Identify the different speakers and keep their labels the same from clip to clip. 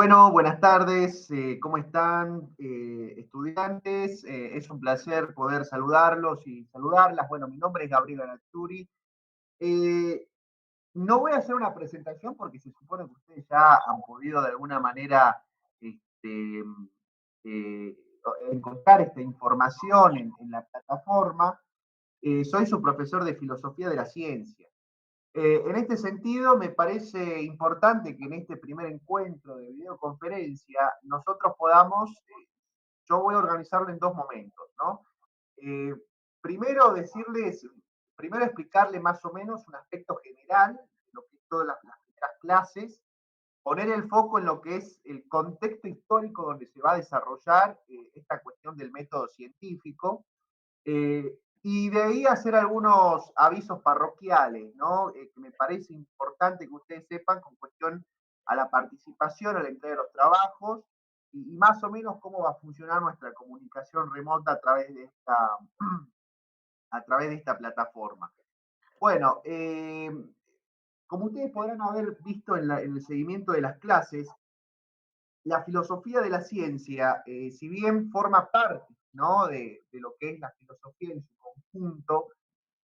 Speaker 1: Bueno, buenas tardes, ¿cómo están, estudiantes? Es un placer poder saludarlos y saludarlas. Bueno, mi nombre es Gabriel Arazzuri. Eh, no voy a hacer una presentación porque se supone que ustedes ya han podido de alguna manera este, eh, encontrar esta información en la plataforma. Soy su profesor de filosofía de la ciencia. En este sentido, me parece importante que en este primer encuentro de videoconferencia nosotros podamos, yo voy a organizarlo en dos momentos, ¿no? Eh, primero decirles, primero explicarle más o menos un aspecto general de lo que es todas las primeras clases, poner el foco en lo que es el contexto histórico donde se va a desarrollar esta cuestión del método científico, y de ahí hacer algunos avisos parroquiales, ¿no? Que me parece importante que ustedes sepan con cuestión a la participación, a la entrega de los trabajos y más o menos cómo va a funcionar nuestra comunicación remota a través de esta plataforma. Bueno, como ustedes podrán haber visto en el seguimiento de las clases, la filosofía de la ciencia, si bien forma parte, ¿no? De lo que es la filosofía en su conjunto,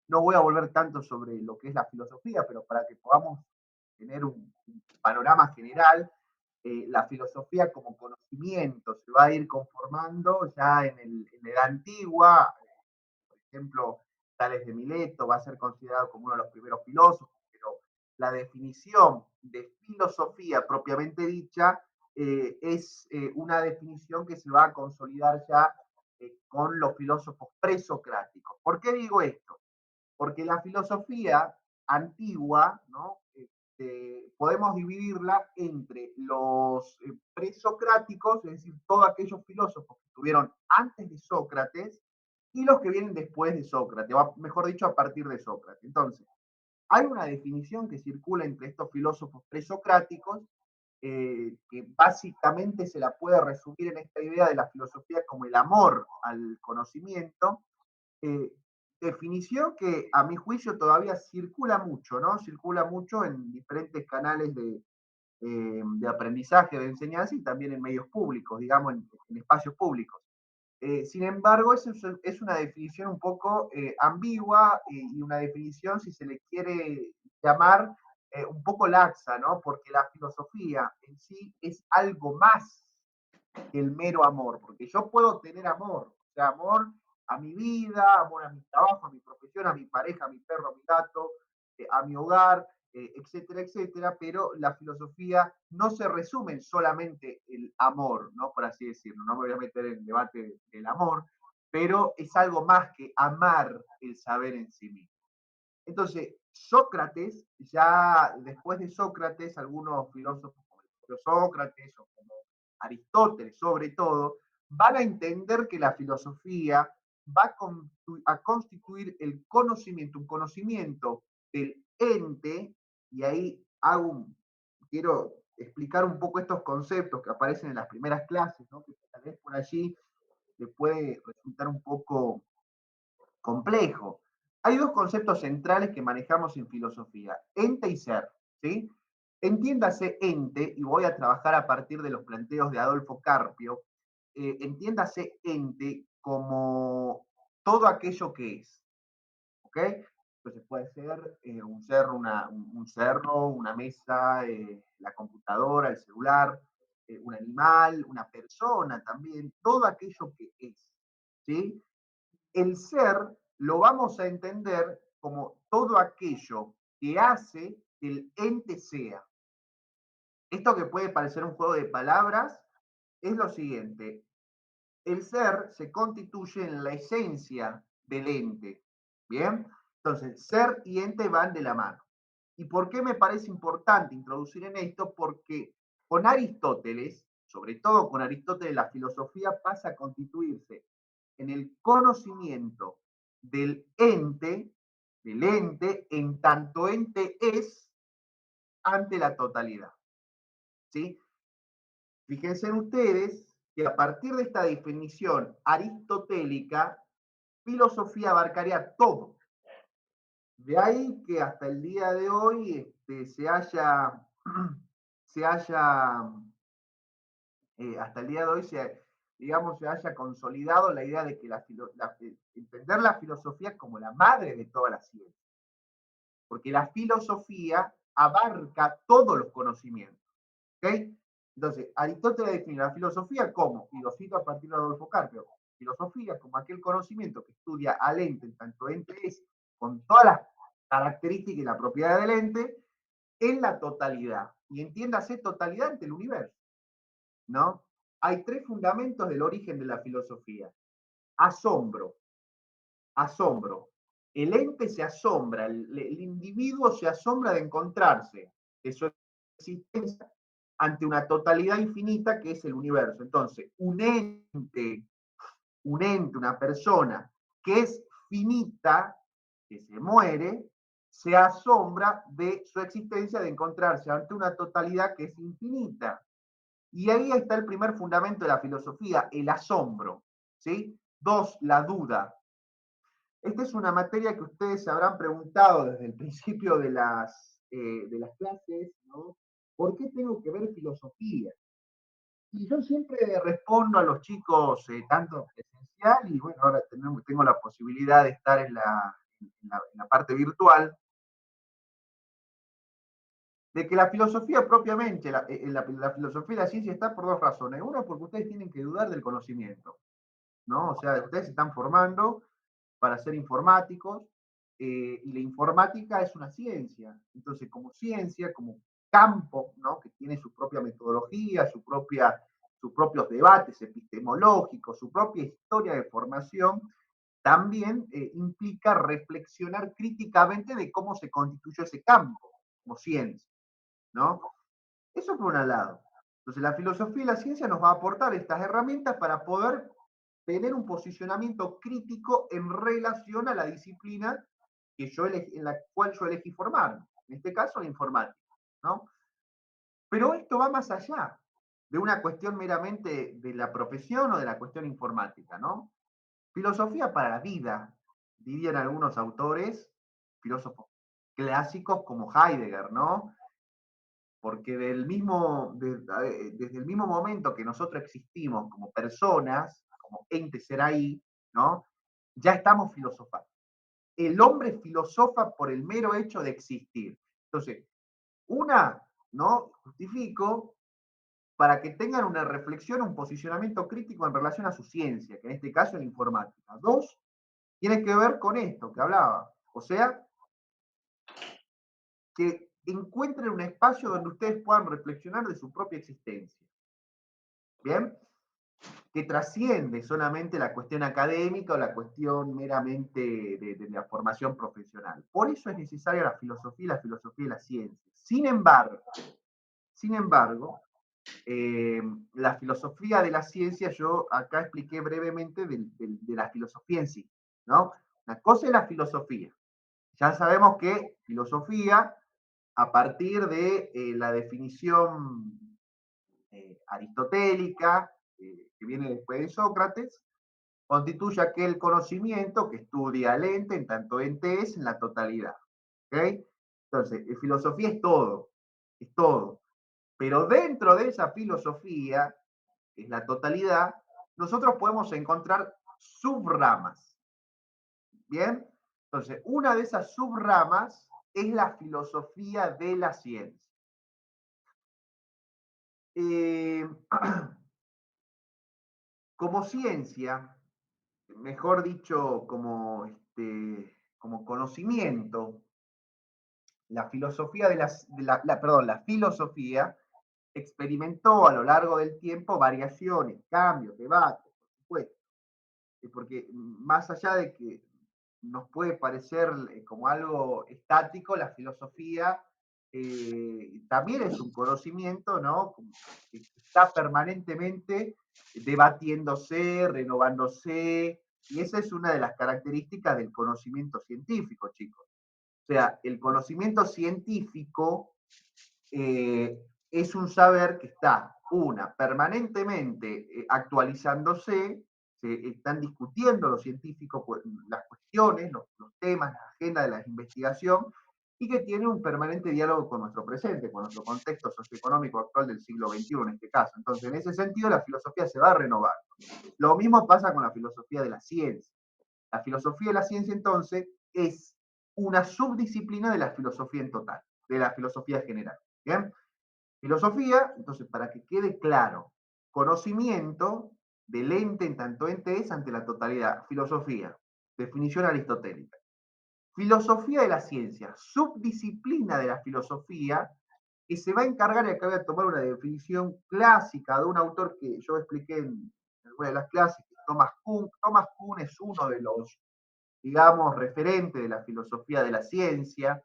Speaker 1: no voy a volver tanto sobre lo que es la filosofía, pero para que podamos tener un panorama general, la filosofía como conocimiento se va a ir conformando ya en la antigua, por ejemplo, Tales de Mileto va a ser considerado como uno de los primeros filósofos, pero la definición de filosofía propiamente dicha es una definición que se va a consolidar ya con los filósofos presocráticos. ¿Por qué digo esto? Porque la filosofía antigua, ¿no? Podemos dividirla entre los presocráticos, es decir, todos aquellos filósofos que estuvieron antes de Sócrates y los que vienen después de Sócrates, o mejor dicho, a partir de Sócrates. Entonces, hay una definición que circula entre estos filósofos presocráticos que básicamente se la puede resumir en esta idea de la filosofía como el amor al conocimiento, eh, definición que a mi juicio todavía circula mucho, ¿no? Circula mucho en diferentes canales de aprendizaje, de enseñanza y también en medios públicos, digamos, en espacios públicos. Sin embargo, es una definición un poco ambigua y una definición, si se le quiere llamar, un poco laxa, ¿no? Porque la filosofía en sí es algo más que el mero amor, porque yo puedo tener amor, o sea, amor a mi vida, amor a mi trabajo, a mi profesión, a mi pareja, a mi perro, a mi gato, a mi hogar, etcétera, etcétera, pero la filosofía no se resume en solamente el amor, ¿no? Por así decirlo, no me voy a meter en el debate del amor, pero es algo más que amar el saber en sí mismo. Entonces, Sócrates, ya después de Sócrates, algunos filósofos como el propio Sócrates o como Aristóteles sobre todo, van a entender que la filosofía va a constituir el conocimiento, un conocimiento del ente, y ahí quiero explicar un poco estos conceptos que aparecen en las primeras clases, ¿no? Que tal vez por allí le puede resultar un poco complejo. Hay dos conceptos centrales que manejamos en filosofía, ente y ser, ¿sí? Entiéndase ente, y voy a trabajar a partir de los planteos de Adolfo Carpio, entiéndase ente como todo aquello que es, ¿ok? Entonces puede ser un cerro, un cerro, una mesa, la computadora, el celular, un animal, una persona también, todo aquello que es, ¿sí? El ser lo vamos a entender como todo aquello que hace que el ente sea. Esto que puede parecer un juego de palabras es lo siguiente. El ser se constituye en la esencia del ente. ¿Bien? Entonces, ser y ente van de la mano. ¿Y por qué me parece importante introducir en esto? Porque con Aristóteles, sobre todo con Aristóteles, la filosofía pasa a constituirse en el conocimiento del ente, en tanto ente es ante la totalidad. ¿Sí? Fíjense ustedes que a partir de esta definición aristotélica, filosofía abarcaría todo. De ahí que hasta el día de hoy se haya hasta el día de hoy digamos, se haya consolidado la idea de que entender la filosofía como la madre de toda la ciencia, porque la filosofía abarca todos los conocimientos. ¿Ok? Entonces, Aristóteles define la filosofía como, y lo cito a partir de Adolfo Carpio, filosofía como aquel conocimiento que estudia al ente, en tanto ente es, con todas las características y la propiedad del ente, en la totalidad. Y entiéndase totalidad ante el universo, ¿no? Hay tres fundamentos del origen de la filosofía. Asombro, asombro. El ente se asombra, el individuo se asombra de encontrarse, de su existencia ante una totalidad infinita que es el universo. Entonces, una persona que es finita, que se muere, se asombra de su existencia, de encontrarse ante una totalidad que es infinita. Y ahí está el primer fundamento de la filosofía, el asombro. ¿Sí? Dos, la duda. Esta es una materia que ustedes se habrán preguntado desde el principio de las clases, ¿no? ¿Por qué tengo que ver filosofía? Y yo siempre respondo a los chicos, tanto presencial y bueno, ahora tengo la posibilidad de estar en la parte virtual, de que la filosofía propiamente, la filosofía y la ciencia está por dos razones. Una, porque ustedes tienen que dudar del conocimiento, ¿no? O sea, ustedes se están formando para ser informáticos, y la informática es una ciencia. Entonces, como ciencia, como campo, ¿no? Que tiene su propia metodología, sus propios debates epistemológicos, su propia historia de formación, también implica reflexionar críticamente de cómo se constituyó ese campo como ciencia, ¿no? Eso por un lado. Entonces, la filosofía y la ciencia nos va a aportar estas herramientas para poder tener un posicionamiento crítico en relación a la disciplina en la cual yo elegí formarme. En este caso, la informática, ¿no? Pero esto va más allá de una cuestión meramente de la profesión o de la cuestión informática, ¿no? Filosofía para la vida, dirían algunos autores, filósofos clásicos como Heidegger, ¿no? Porque desde el mismo momento que nosotros existimos como personas, como ente ser ahí, ¿no? Ya estamos filosofando. El hombre filosofa por el mero hecho de existir. Entonces, ¿no? Justifico para que tengan una reflexión, un posicionamiento crítico en relación a su ciencia, que en este caso es la informática. Dos, tiene que ver con esto que hablaba. O sea, que encuentren un espacio donde ustedes puedan reflexionar de su propia existencia. ¿Bien? Que trasciende solamente la cuestión académica o la cuestión meramente de la formación profesional. Por eso es necesaria la filosofía y la ciencia. Sin embargo, la filosofía de la ciencia, yo acá expliqué brevemente de la filosofía en sí, ¿no? Una cosa es la filosofía. Ya sabemos que filosofía, a partir de la definición aristotélica, que viene después de Sócrates, constituye aquel conocimiento que estudia al ente en tanto ente es en la totalidad. ¿Okay? Entonces, filosofía es todo. Pero dentro de esa filosofía, que es la totalidad, nosotros podemos encontrar subramas. ¿Bien? Entonces, una de esas subramas es la filosofía de la ciencia. Eh, como ciencia, mejor dicho, como conocimiento, la filosofía la filosofía experimentó a lo largo del tiempo variaciones, cambios, debates, por supuesto, porque más allá de que nos puede parecer como algo estático, la filosofía también es un conocimiento, ¿no? Que está permanentemente debatiéndose, renovándose, y esa es una de las características del conocimiento científico, chicos. O sea, el conocimiento científico es un saber que está, permanentemente actualizándose, se están discutiendo los científicos las cuestiones, los temas, la agenda de la investigación, y que tiene un permanente diálogo con nuestro presente, con nuestro contexto socioeconómico actual del siglo XXI en este caso. Entonces, en ese sentido, la filosofía se va a renovar. Lo mismo pasa con la filosofía de la ciencia. La filosofía de la ciencia, entonces, es una subdisciplina de la filosofía en total, de la filosofía general. ¿Bien? Filosofía, entonces, para que quede claro, conocimiento del ente en tanto ente es ante la totalidad. Filosofía, definición aristotélica. Filosofía de la ciencia, subdisciplina de la filosofía, que se va a encargar, y acá voy a tomar una definición clásica de un autor que yo expliqué en alguna de las clases, que es Thomas Kuhn. Thomas Kuhn es uno de los, digamos, referentes de la filosofía de la ciencia.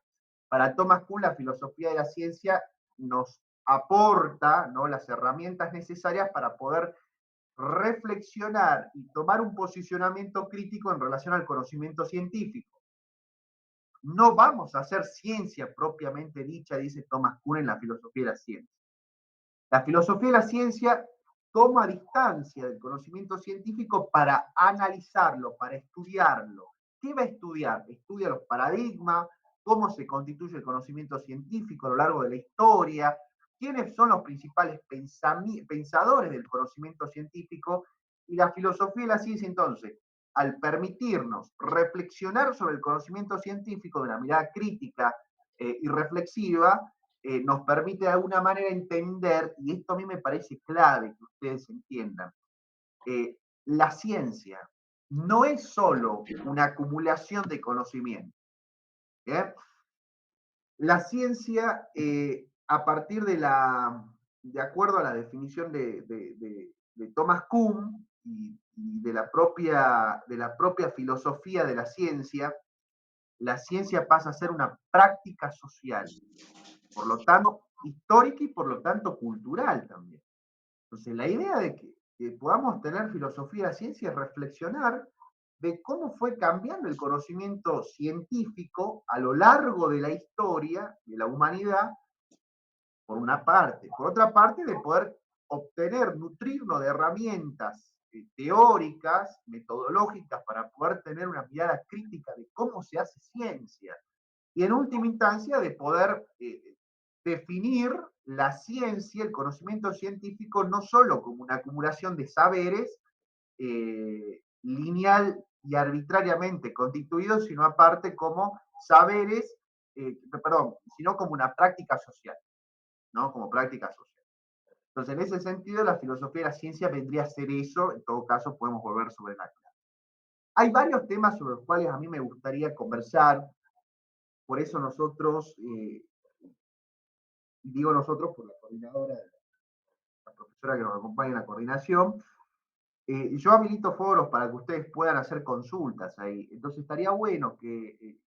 Speaker 1: Para Thomas Kuhn, la filosofía de la ciencia nos aporta, ¿no?, las herramientas necesarias para poder reflexionar y tomar un posicionamiento crítico en relación al conocimiento científico. No vamos a hacer ciencia propiamente dicha, dice Thomas Kuhn en la filosofía de la ciencia. La filosofía de la ciencia toma distancia del conocimiento científico para analizarlo, para estudiarlo. ¿Qué va a estudiar? Estudia los paradigmas, cómo se constituye el conocimiento científico a lo largo de la historia, quiénes son los principales pensadores del conocimiento científico. Y la filosofía de la ciencia, entonces, al permitirnos reflexionar sobre el conocimiento científico de una mirada crítica y reflexiva, nos permite de alguna manera entender, y esto a mí me parece clave que ustedes entiendan, la ciencia no es solo una acumulación de conocimiento. ¿Eh? La ciencia, a partir de acuerdo a la definición de Thomas Kuhn y de la propia filosofía de la ciencia pasa a ser una práctica social, por lo tanto histórica y por lo tanto cultural también. Entonces, la idea de que podamos tener filosofía de la ciencia es reflexionar de cómo fue cambiando el conocimiento científico a lo largo de la historia de la humanidad, por una parte. Por otra parte, de poder obtener, nutrirnos de herramientas teóricas, metodológicas, para poder tener una mirada crítica de cómo se hace ciencia. Y en última instancia, de poder definir la ciencia, el conocimiento científico, no solo como una acumulación de saberes lineal y arbitrariamente constituidos, sino aparte como saberes, perdón, sino como una práctica social, ¿no? Como práctica social. Entonces, en ese sentido, la filosofía de la ciencia vendría a ser eso. En todo caso, podemos volver sobre la clase. Hay varios temas sobre los cuales a mí me gustaría conversar. Por eso nosotros, digo nosotros por la coordinadora, la profesora que nos acompaña en la coordinación, yo habilito foros para que ustedes puedan hacer consultas ahí. Entonces estaría bueno que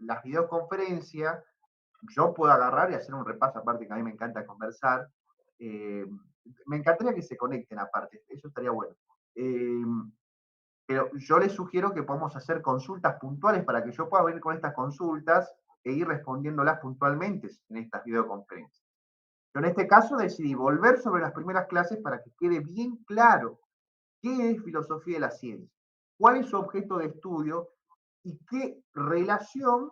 Speaker 1: las videoconferencias yo pueda agarrar y hacer un repaso, aparte que a mí me encanta conversar. Eh, Me encantaría que se conecten aparte, eso estaría bueno. Eh, pero yo les sugiero que podamos hacer consultas puntuales para que yo pueda venir con estas consultas e ir respondiéndolas puntualmente en estas videoconferencias. Yo en este caso decidí volver sobre las primeras clases para que quede bien claro qué es filosofía de la ciencia, cuál es su objeto de estudio y qué relación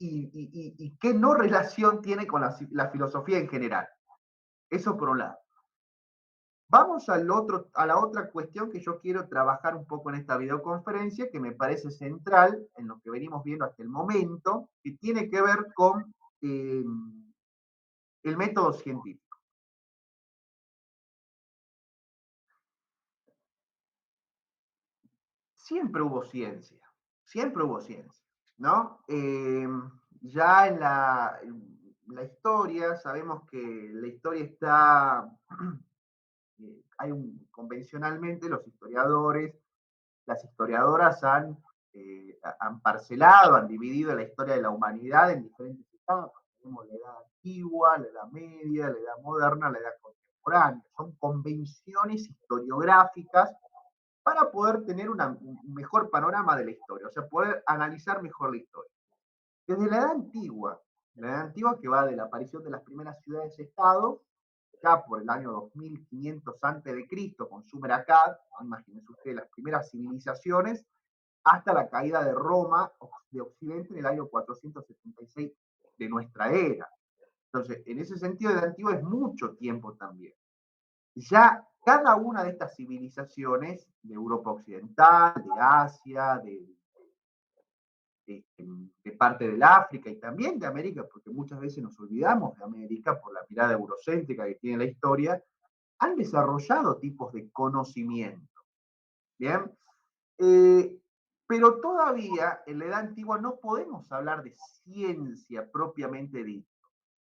Speaker 1: y qué no relación tiene con la filosofía en general. Eso por un lado. Vamos a la otra cuestión que yo quiero trabajar un poco en esta videoconferencia, que me parece central en lo que venimos viendo hasta el momento, que tiene que ver con el método científico. Siempre hubo ciencia, ¿no? Ya en la historia, sabemos que la historia está, convencionalmente los historiadores, las historiadoras han parcelado, han dividido la historia de la humanidad en diferentes etapas. Tenemos la edad antigua, la edad media, la edad moderna, la edad contemporánea. Son convenciones historiográficas para poder tener un mejor panorama de la historia, o sea, poder analizar mejor la historia. Desde la edad antigua que va de la aparición de las primeras ciudades-estado, ya por el año 2500 a.C., con Sumer Akkad, imagínense ustedes las primeras civilizaciones, hasta la caída de Roma de Occidente en el año 476 de nuestra era. Entonces, en ese sentido, Edad Antigua es mucho tiempo también. Ya cada una de estas civilizaciones, de Europa Occidental, de Asia, de parte del África y también de América, porque muchas veces nos olvidamos de América por la mirada eurocéntrica que tiene la historia, han desarrollado tipos de conocimiento. Bien, eh, pero todavía en la Edad Antigua no podemos hablar de ciencia propiamente dicha.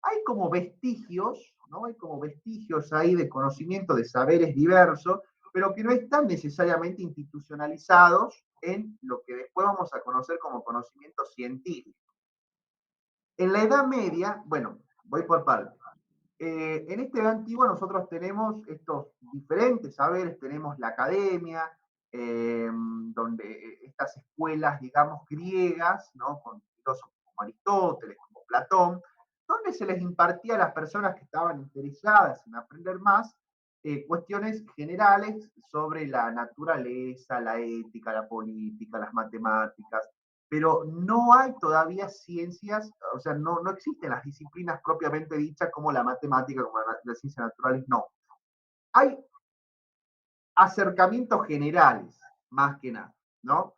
Speaker 1: Hay como vestigios, ¿no? Hay como vestigios ahí de conocimiento, de saberes diversos, pero que no están necesariamente institucionalizados en lo que después vamos a conocer como conocimiento científico. En la Edad Media, bueno, voy por partes. En este Edad Antigua nosotros tenemos estos diferentes saberes, tenemos la academia, donde estas escuelas, digamos, griegas, ¿no? Con filósofos como Aristóteles, como Platón, donde se les impartía a las personas que estaban interesadas en aprender más cuestiones generales sobre la naturaleza, la ética, la política, las matemáticas, pero no hay todavía ciencias, o sea, no existen las disciplinas propiamente dichas como la matemática, como las ciencias naturales, no. Hay acercamientos generales, más que nada, ¿no?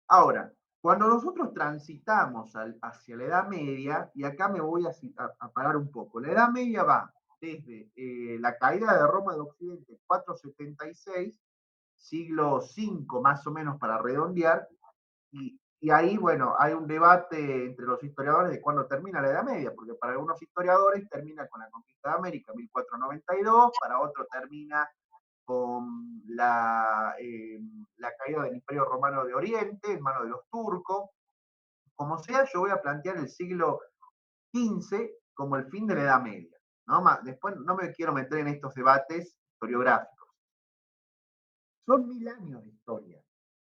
Speaker 1: Ahora, cuando nosotros transitamos hacia la Edad Media, y acá me voy a parar un poco, la Edad Media va desde la caída de Roma de Occidente, 476, siglo V más o menos para redondear, y ahí, bueno, hay un debate entre los historiadores de cuándo termina la Edad Media, porque para algunos historiadores termina con la conquista de América, 1492, para otros termina con la caída del Imperio Romano de Oriente en manos de los turcos. Como sea, yo voy a plantear el siglo XV como el fin de la Edad Media. ¿No? Después no me quiero meter en estos debates historiográficos. Son 1000 años de historia,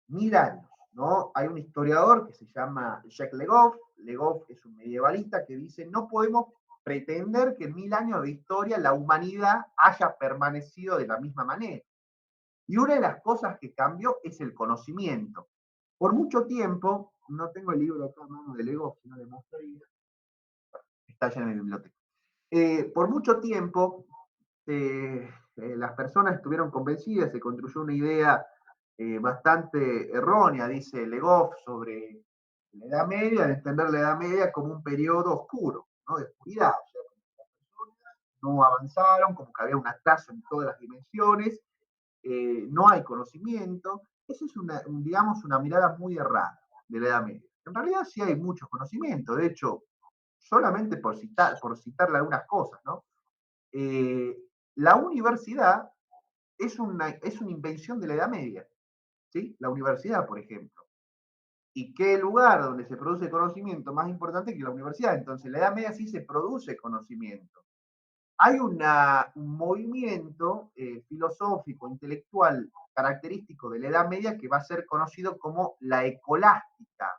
Speaker 1: 1000 años. ¿No? Hay un historiador que se llama Jacques Legoff. Legoff es un medievalista que dice: no podemos pretender que en 1000 años de historia la humanidad haya permanecido de la misma manera. Y una de las cosas que cambió es el conocimiento. Por mucho tiempo, no tengo el libro acá a mano de Legoff, si no le mostraría, está allá en mi biblioteca. Por mucho tiempo, las personas estuvieron convencidas, se construyó una idea bastante errónea, dice Legoff, sobre la Edad Media, de entender la Edad Media como un periodo oscuro, ¿no? De oscuridad. O sea, las personas no avanzaron, como que había un atraso en todas las dimensiones, no hay conocimiento. Esa es digamos, una mirada muy errada de la Edad Media. En realidad sí hay mucho conocimiento, de hecho, solamente por citarle algunas cosas, ¿no? Eh, la universidad es una invención de la Edad Media, ¿sí? La universidad, por ejemplo. ¿Y qué lugar donde se produce conocimiento más importante que la universidad? Entonces, en la Edad Media sí se produce conocimiento. Hay un movimiento filosófico, intelectual, característico de la Edad Media que va a ser conocido como la ecolástica.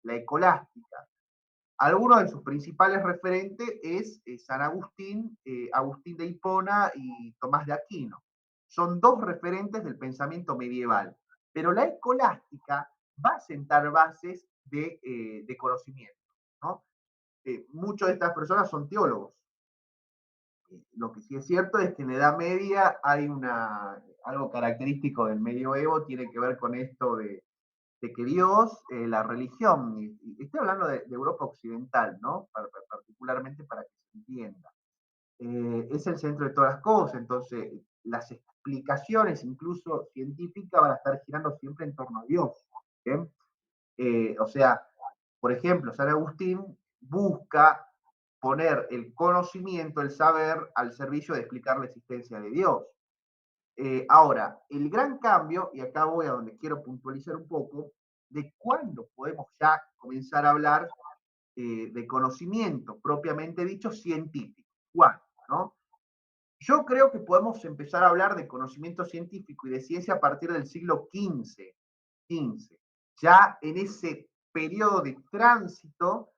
Speaker 1: La ecolástica. Algunos de sus principales referentes es San Agustín, Agustín de Hipona y Tomás de Aquino. Son dos referentes del pensamiento medieval. Pero la escolástica va a sentar bases de conocimiento, ¿no? Muchas de estas personas son teólogos. Lo que sí es cierto es que en la Edad Media hay algo característico del medioevo, tiene que ver con esto de que Dios, la religión, y estoy hablando de Europa Occidental, ¿no? Particularmente para que se entienda, es el centro de todas las cosas, entonces las explicaciones, incluso científicas, van a estar girando siempre en torno a Dios. ¿Bien? O sea, por ejemplo, San Agustín busca poner el conocimiento, el saber, al servicio de explicar la existencia de Dios. Ahora, el gran cambio, y acá voy a donde quiero puntualizar un poco, de cuándo podemos ya comenzar a hablar de conocimiento propiamente dicho científico. ¿Cuándo? ¿No? Yo creo que podemos empezar a hablar de conocimiento científico y de ciencia a partir del siglo XV, ya en ese periodo de tránsito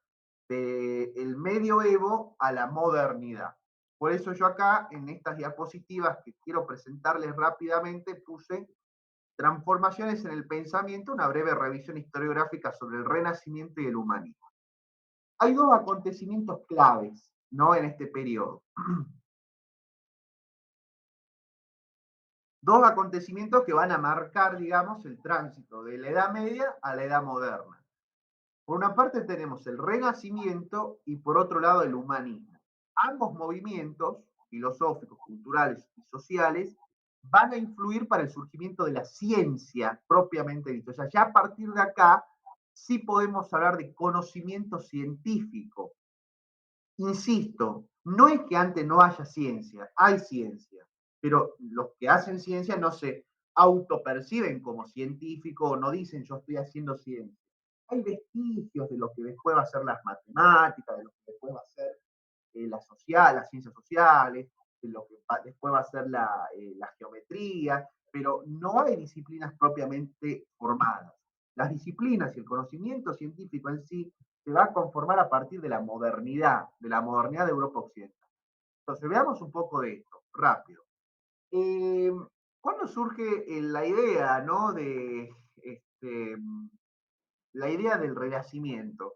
Speaker 1: del medioevo a la modernidad. Por eso yo acá, en estas diapositivas que quiero presentarles rápidamente, puse transformaciones en el pensamiento, una breve revisión historiográfica sobre el Renacimiento y el humanismo. hay dos acontecimientos claves, ¿no? En este periodo. Dos acontecimientos que van a marcar, digamos, el tránsito de la Edad Media a la Edad Moderna. Por una parte tenemos el Renacimiento y por otro lado el humanismo. Ambos movimientos filosóficos, culturales y sociales van a influir para el surgimiento de la ciencia propiamente dicho. O sea, ya a partir de acá sí podemos hablar de conocimiento científico. Insisto, no es que antes no haya ciencia, hay ciencia, pero los que hacen ciencia no se autoperciben como científicos, no dicen yo estoy haciendo ciencia. Hay vestigios de lo que después va a ser las matemáticas, de lo que después va a ser las ciencias sociales, de lo que después va a ser la geometría, pero no hay disciplinas propiamente formadas. Las disciplinas y el conocimiento científico en sí se va a conformar a partir de la modernidad de Europa Occidental. Entonces, veamos un poco de esto, rápido. Eh, ¿Cuándo surge la idea, ¿no? De la idea del renacimiento?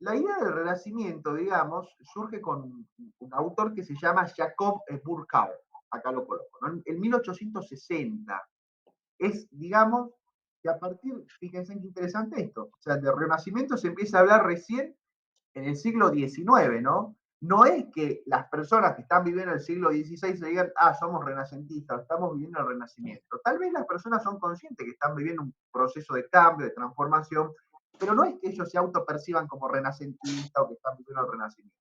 Speaker 1: La idea del renacimiento, digamos, surge con un autor que se llama Jacob Burckhardt, acá lo coloco, ¿no? En 1860. Es, digamos, que a partir, fíjense qué interesante esto, o sea, de renacimiento se empieza a hablar recién en el siglo XIX, ¿no? No es que las personas que están viviendo el siglo XVI se digan, ah, somos renacentistas, estamos viviendo el renacimiento. Tal vez las personas son conscientes que están viviendo un proceso de cambio, de transformación, pero no es que ellos se autoperciban como renacentistas o que están viviendo el renacimiento.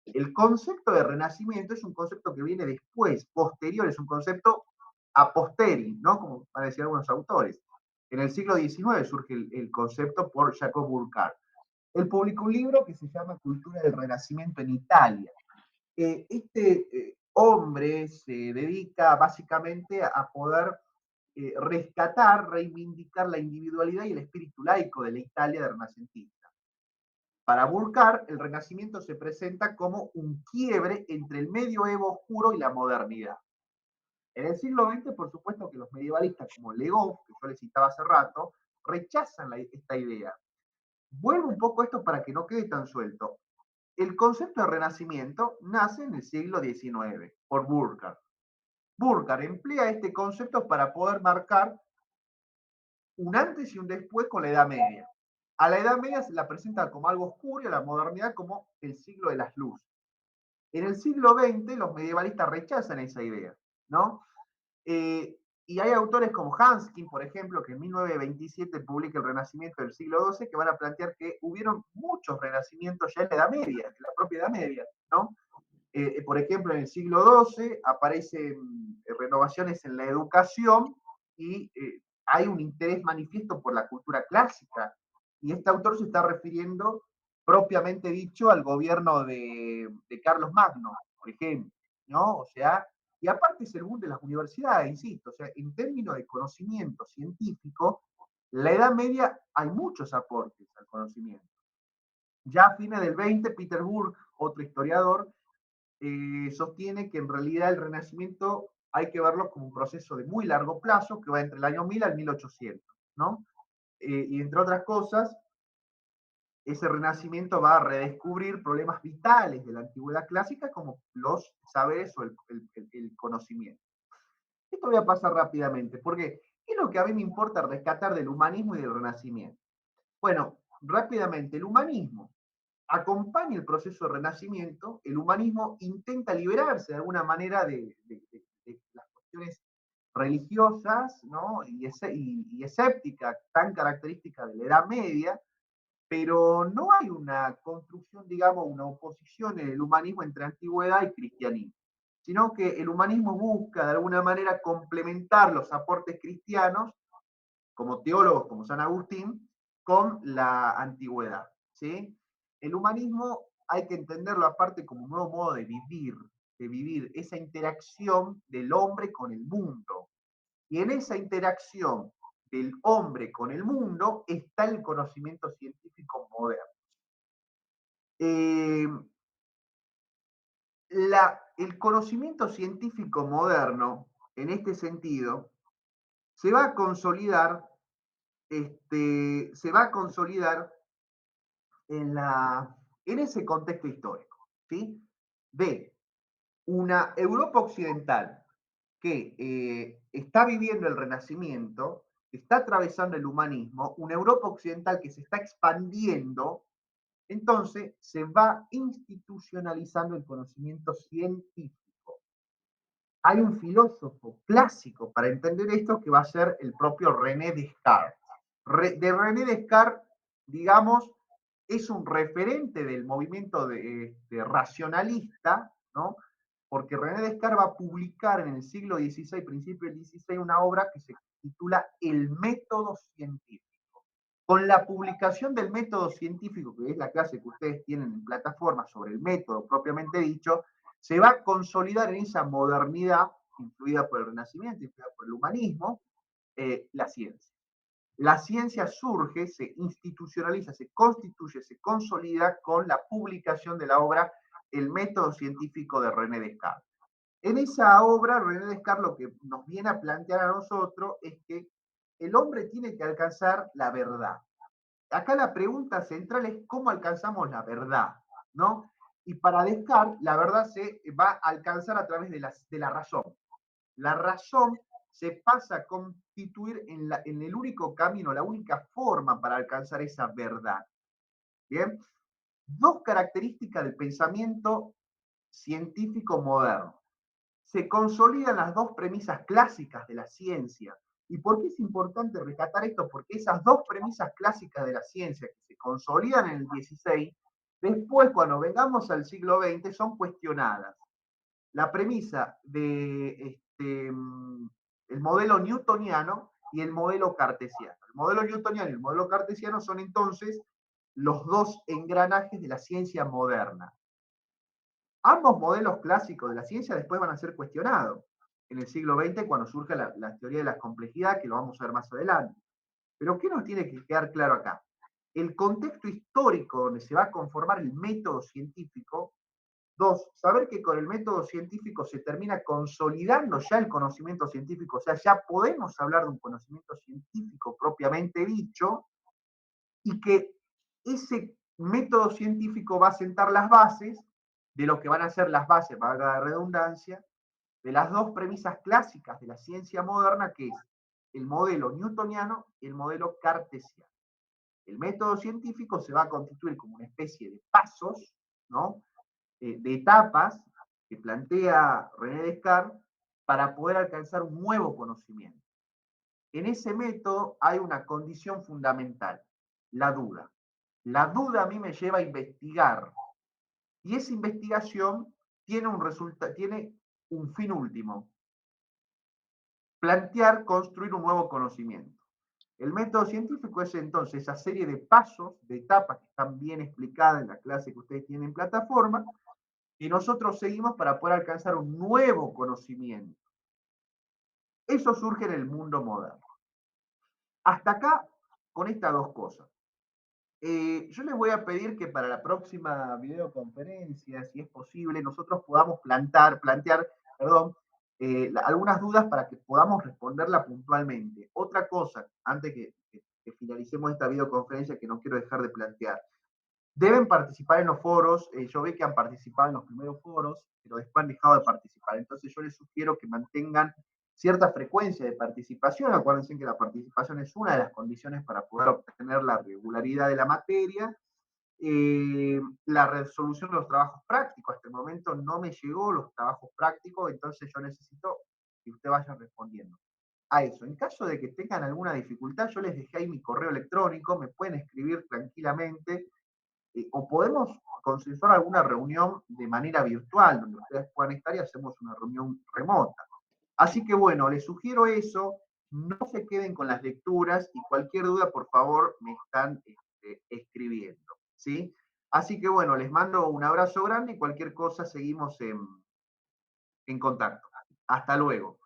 Speaker 1: El concepto de renacimiento es un concepto que viene después, posterior, es un concepto a posteriori, ¿no? Como van a decir algunos autores. En el siglo XIX surge el concepto por Jacob Burckhardt. Él publicó un libro que se llama Cultura del Renacimiento en Italia. Hombre se dedica básicamente a poder rescatar, reivindicar la individualidad y el espíritu laico de la Italia de renacentista. Para Burckhardt, el Renacimiento se presenta como un quiebre entre el medioevo oscuro y la modernidad. En el siglo XX, por supuesto que los medievalistas como Legov, que yo les citaba hace rato, rechazan esta idea. Vuelvo un poco a esto para que no quede tan suelto. El concepto de renacimiento nace en el siglo XIX por Burckhardt. Burckhardt emplea este concepto para poder marcar un antes y un después con la Edad Media. A la Edad Media se la presenta como algo oscuro y a la modernidad como el siglo de las luces. En el siglo XX los medievalistas rechazan esa idea, ¿no? Y hay autores como Hanskin, por ejemplo, que en 1927 publica El Renacimiento del siglo XII, que van a plantear que hubieron muchos renacimientos ya en la Edad Media, en la propia Edad Media, ¿no? Por ejemplo, en el siglo XII aparecen renovaciones en la educación y hay un interés manifiesto por la cultura clásica. Y este autor se está refiriendo propiamente dicho al gobierno de Carlos Magno, por ejemplo, ¿no? O sea, y aparte es el boom de las universidades, insisto, o sea, en términos de conocimiento científico, la Edad Media hay muchos aportes al conocimiento. Ya a fines del 20, Peter Burke, otro historiador, sostiene que en realidad el Renacimiento hay que verlo como un proceso de muy largo plazo que va entre el año 1000 al 1800, ¿no? Y entre otras cosas, ese renacimiento va a redescubrir problemas vitales de la antigüedad clásica como los saberes o el conocimiento. Esto voy a pasar rápidamente, porque ¿qué es lo que a mí me importa rescatar del humanismo y del renacimiento? Bueno, rápidamente, el humanismo acompaña el proceso de renacimiento, el humanismo intenta liberarse de alguna manera de las cuestiones religiosas, ¿no? Y escépticas tan características de la Edad Media, pero no hay una construcción, digamos, una oposición en el humanismo entre antigüedad y cristianismo, sino que el humanismo busca de alguna manera complementar los aportes cristianos, como teólogos como San Agustín, con la antigüedad. ¿Sí? El humanismo hay que entenderlo aparte como un nuevo modo de vivir esa interacción del hombre con el mundo. Y en esa interacción del hombre con el mundo está el conocimiento científico moderno. Eh, el conocimiento científico moderno, en este sentido, se va a consolidar, se va a consolidar en la, En ese contexto histórico, ¿sí? De una Europa occidental que está viviendo el Renacimiento, está atravesando el humanismo, una Europa occidental que se está expandiendo, entonces se va institucionalizando el conocimiento científico. Hay un filósofo clásico para entender esto que va a ser el propio René Descartes. De René Descartes, digamos, es un referente del movimiento racionalista, ¿no? Porque René Descartes va a publicar en el siglo XVI, principio del XVI, una obra que se titula El método científico. Con la publicación del método científico, que es la clase que ustedes tienen en plataforma sobre el método propiamente dicho, se va a consolidar en esa modernidad, influida por el Renacimiento, influida por el humanismo, la ciencia. La ciencia surge, se institucionaliza, se constituye, se consolida con la publicación de la obra El método científico de René Descartes. En esa obra, René Descartes lo que nos viene a plantear a nosotros es que el hombre tiene que alcanzar la verdad. Acá la pregunta central es cómo alcanzamos la verdad, ¿no? Y para Descartes, la verdad se va a alcanzar a través de la razón. La razón se pasa a constituir en el único camino, la única forma para alcanzar esa verdad. ¿Bien? Dos características del pensamiento científico moderno. Se consolidan las dos premisas clásicas de la ciencia. ¿Y por qué es importante rescatar esto? Porque esas dos premisas clásicas de la ciencia que se consolidan en el 16, después cuando vengamos al siglo XX son cuestionadas. La premisa de el modelo newtoniano y el modelo cartesiano. El modelo newtoniano y el modelo cartesiano son entonces los dos engranajes de la ciencia moderna. Ambos modelos clásicos de la ciencia después van a ser cuestionados en el siglo XX cuando surge la teoría de la complejidad, que lo vamos a ver más adelante. Pero ¿qué nos tiene que quedar claro acá? El contexto histórico donde se va a conformar el método científico. Dos, saber que con el método científico se termina consolidando ya el conocimiento científico, o sea, ya podemos hablar de un conocimiento científico propiamente dicho, y que ese método científico va a sentar las bases de lo que van a ser las bases, valga la redundancia, de las dos premisas clásicas de la ciencia moderna, que es el modelo newtoniano y el modelo cartesiano. El método científico se va a constituir como una especie de pasos, ¿no? De etapas que plantea René Descartes para poder alcanzar un nuevo conocimiento. En ese método hay una condición fundamental, la duda. La duda a mí me lleva a investigar y esa investigación tiene un fin último, plantear, construir un nuevo conocimiento. El método científico es entonces esa serie de pasos, de etapas que están bien explicadas en la clase que ustedes tienen en plataforma, y nosotros seguimos para poder alcanzar un nuevo conocimiento. Eso surge en el mundo moderno. Hasta acá, con estas dos cosas. Yo les voy a pedir que para la próxima videoconferencia, si es posible, nosotros podamos plantear, algunas dudas para que podamos responderla puntualmente. Otra cosa, antes que finalicemos esta videoconferencia, que no quiero dejar de plantear. Deben participar en los foros. Yo vi que han participado en los primeros foros, pero después han dejado de participar. Entonces yo les sugiero que mantengan cierta frecuencia de participación. Acuérdense que la participación es una de las condiciones para poder obtener la regularidad de la materia. La resolución de los trabajos prácticos. Hasta el momento no me llegó los trabajos prácticos, entonces yo necesito que usted vaya respondiendo a eso. En caso de que tengan alguna dificultad, yo les dejé ahí mi correo electrónico, me pueden escribir tranquilamente, o podemos consensuar alguna reunión de manera virtual, donde ustedes puedan estar y hacemos una reunión remota. Así que bueno, les sugiero eso, no se queden con las lecturas y cualquier duda, por favor, me están escribiendo, ¿sí? Así que bueno, les mando un abrazo grande y cualquier cosa seguimos en contacto. Hasta luego.